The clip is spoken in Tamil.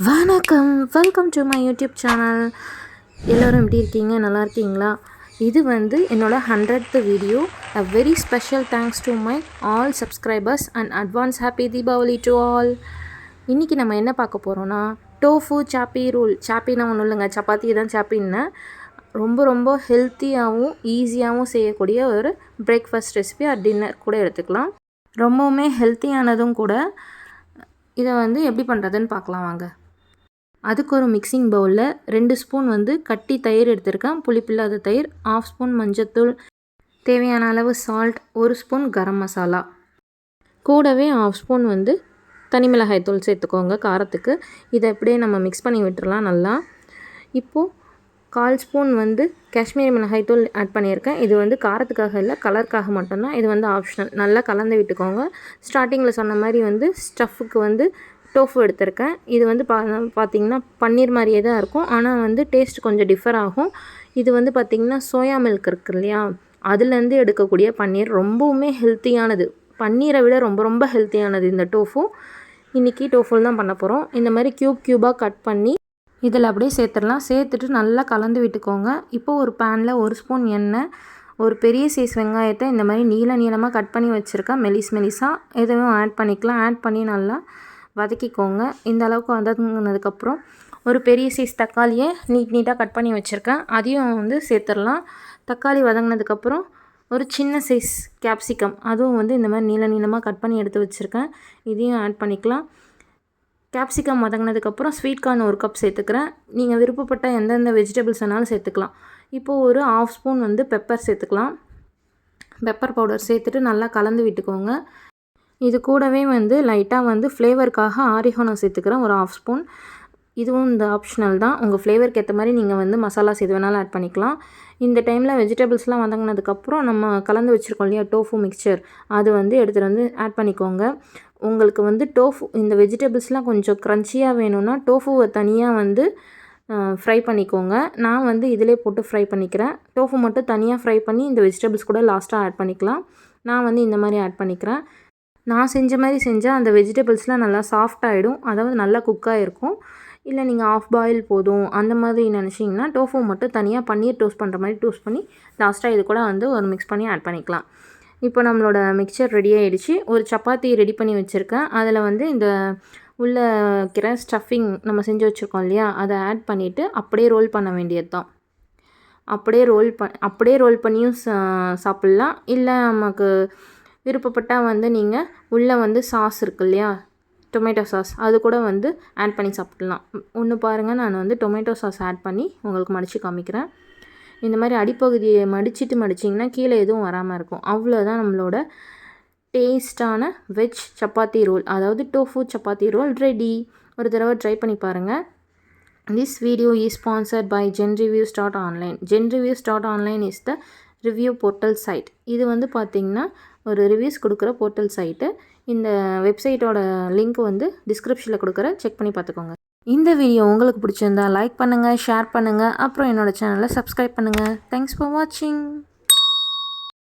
வணக்கம், welcome to my YouTube channel. எல்லோரும் எப்படி இருக்கீங்க? நல்லா இருக்கீங்களா? இது வந்து என்னோடய 100th video. A very special thanks to my all subscribers and advance happy Deepavali to all. இன்றைக்கி நம்ம என்ன பார்க்க போகிறோன்னா, டோஃபு சாப்பி ரோல். சாப்பினா ஒன்றும் இல்லைங்க, சப்பாத்தி தான் சாப்பின்னு. ரொம்ப ஹெல்த்தியாகவும் ஈஸியாகவும் செய்யக்கூடிய ஒரு பிரேக்ஃபாஸ்ட் ரெசிபி ஆர் டின்னர் கூட எடுத்துக்கலாம். ரொம்பவுமே ஹெல்த்தியானதும் கூட. இதை வந்து எப்படி பண்ணுறதுன்னு பார்க்கலாம் வாங்க. அதுக்கு ஒரு மிக்சிங் பவுலில் 2 ஸ்பூன் வந்து கட்டி தயிர் எடுத்திருக்கேன், புளிப்பில்லாத தயிர், 1/2 ஸ்பூன் மஞ்சத்தூள், தேவையான அளவு சால்ட், 1 ஸ்பூன் கரம் மசாலா, கூடவே 1/2 ஸ்பூன் வந்து தனி மிளகாய் தூள் சேர்த்துக்கோங்க காரத்துக்கு. இதை அப்படியே நம்ம மிக்ஸ் பண்ணி விட்டுறலாம் நல்லா. இப்போது 1/4 ஸ்பூன் வந்து காஷ்மீரி மிளகாய் தூள் ஆட் பண்ணியிருக்கேன். இது வந்து காரத்துக்காக இல்லை, கலருக்காக மட்டும்தான். இது வந்து ஆப்ஷனல். நல்லா கலந்து விட்டுக்கோங்க. ஸ்டார்டிங்கில் சொன்ன மாதிரி வந்து ஸ்டஃப்புக்கு வந்து டோஃபு எடுத்திருக்கேன். இது வந்து பார்த்திங்கன்னா பன்னீர் மாதிரியே தான் இருக்கும், ஆனால் வந்து டேஸ்ட் கொஞ்சம் டிஃபர் ஆகும். இது வந்து பார்த்திங்கன்னா சோயா மில்க் இருக்குது இல்லையா, அதுலேருந்து எடுக்கக்கூடிய பன்னீர். ரொம்பவுமே ஹெல்த்தியானது, பன்னீரை விட ரொம்ப ஹெல்த்தியானது இந்த டோஃபு. இன்றைக்கி டோஃபுல் தான் பண்ண போகிறோம். இந்த மாதிரி க்யூபாக கட் பண்ணி இதில் அப்படியே சேர்த்துடலாம். சேர்த்துட்டு நல்லா கலந்து விட்டுக்கோங்க. இப்போது ஒரு பேனில் 1 ஸ்பூன் எண்ணெய், ஒரு பெரிய சைஸ் வெங்காயத்தை இந்த மாதிரி நீளமாக கட் பண்ணி வச்சுருக்கேன், மெலிசாக. எதுவும் ஆட் பண்ணிக்கலாம். ஆட் பண்ணி நல்லா வதக்கிக்கோங்க. இந்த அளவுக்கு வதங்கினதுக்கப்புறம் ஒரு பெரிய சைஸ் தக்காளியை நீட்டாக கட் பண்ணி வச்சுருக்கேன், அதையும் வந்து சேர்த்துடலாம். தக்காளி வதங்கினதுக்கப்புறம் ஒரு சின்ன சைஸ் கேப்சிகம், அதுவும் வந்து இந்த மாதிரி நீளமாக கட் பண்ணி எடுத்து வச்சுருக்கேன், இதையும் ஆட் பண்ணிக்கலாம். கேப்சிகம் வதங்கினதுக்கப்புறம் ஸ்வீட் கார்ன் 1 கப் சேர்த்துக்கிறேன். நீங்கள் விருப்பப்பட்ட எந்தெந்த வெஜிடபிள்ஸ் வேணாலும் சேர்த்துக்கலாம். இப்போது ஒரு 1/2 ஸ்பூன் வந்து பெப்பர் சேர்த்துக்கலாம். பெப்பர் பவுடர் சேர்த்துட்டு நல்லா கலந்து விட்டுக்கோங்க. இது கூடவே வந்து லைட்டாக வந்து ஃப்ளேவருக்காக ஆரிகானோ சேர்த்துக்கிறேன், ஒரு 1/2 ஸ்பூன். இதுவும் இந்த ஆப்ஷனல் தான். உங்கள் ஃப்ளேவருக்கு ஏற்ற மாதிரி நீங்கள் வந்து மசாலாஸ் எது வேணாலும் ஆட் பண்ணிக்கலாம். இந்த டைமில் வெஜிடபிள்ஸ்லாம் வதங்கினதுக்கப்புறம் நம்ம கலந்து வச்சுருக்கோம் இல்லையா டோஃபு மிக்சர், அது வந்து எடுத்துகிட்டு வந்து ஆட் பண்ணிக்கோங்க. உங்களுக்கு வந்து டோஃபு இந்த வெஜிடபிள்ஸ்லாம் கொஞ்சம் க்ரன்ச்சியாக வேணும்னா டோஃபுவை தனியாக வந்து ஃப்ரை பண்ணிக்கோங்க. நான் வந்து இதிலே போட்டு ஃப்ரை பண்ணிக்கிறேன். டோஃபு மட்டும் தனியாக ஃப்ரை பண்ணி இந்த வெஜிடபிள்ஸ் கூட லாஸ்ட்டாக ஆட் பண்ணிக்கலாம். நான் வந்து இந்த மாதிரி ஆட் பண்ணிக்கிறேன். நான் செஞ்ச மாதிரி செஞ்சால் அந்த வெஜிடபிள்ஸ்லாம் நல்லா சாஃப்டாகிடும், அதாவது நல்லா குக்காக இருக்கும். இல்லை நீங்கள் ஆஃப் பாயில் போதும் அந்த மாதிரி நினச்சிங்கன்னா டோஃபு மட்டும் தனியாக பன்னீர் டோஸ்ட் பண்ணுற மாதிரி டோஸ்ட் பண்ணி லாஸ்ட்டாக இது கூட வந்து ஒரு மிக்ஸ் பண்ணி ஆட் பண்ணிக்கலாம். இப்போ நம்மளோட மிக்சர் ரெடி ஆகிடுச்சு. ஒரு சப்பாத்தி ரெடி பண்ணி வச்சுருக்கேன். அதில் வந்து இந்த உள்ளே வைக்கிற ஸ்டஃபிங் நம்ம செஞ்சு வச்சுருக்கோம் இல்லையா, அதை ஆட் பண்ணிவிட்டு அப்படியே ரோல் பண்ண வேண்டியது தான். அப்படியே ரோல் பண்ணியும் சாப்பிட்லாம். இல்லை நமக்கு விருப்பப்பட்டால் வந்து நீங்கள் உள்ளே வந்து சாஸ் இருக்குது இல்லையா, டொமேட்டோ சாஸ், அது கூட வந்து ஆட் பண்ணி சாப்பிட்லாம். ஒன்று பாருங்கள், நான் வந்து டொமேட்டோ சாஸ் ஆட் பண்ணி உங்களுக்கு மடித்து காமிக்கிறேன். இந்த மாதிரி அடிப்பகுதியை மடிச்சிங்கன்னா கீழே எதுவும் வராமல் இருக்கும். அவ்வளோதான் நம்மளோட டேஸ்டான வெஜ் சப்பாத்தி ரோல், அதாவது டோஃபு சப்பாத்தி ரோல் ரெடி. ஒரு தடவை ட்ரை பண்ணி பாருங்கள். This video is sponsored by Genreviews.online. Genreviews.online is the review portal side. இது வந்து பார்த்திங்கன்னா ஒரு ரிவ்யூஸ் கொடுக்குற போர்ட்டல் சைட்டு. இந்த வெப்சைட்டோட லிங்க் வந்து டிஸ்கிரிப்ஷனில் கொடுக்குறேன், செக் பண்ணி பார்த்துக்கோங்க. இந்த வீடியோ உங்களுக்கு பிடிச்சிருந்தா லைக் பண்ணுங்கள், ஷேர் பண்ணுங்கள், அப்புறம் என்னோடய சேனலை சப்ஸ்கிரைப் பண்ணுங்கள். தேங்க்ஸ் ஃபார் வாட்சிங்.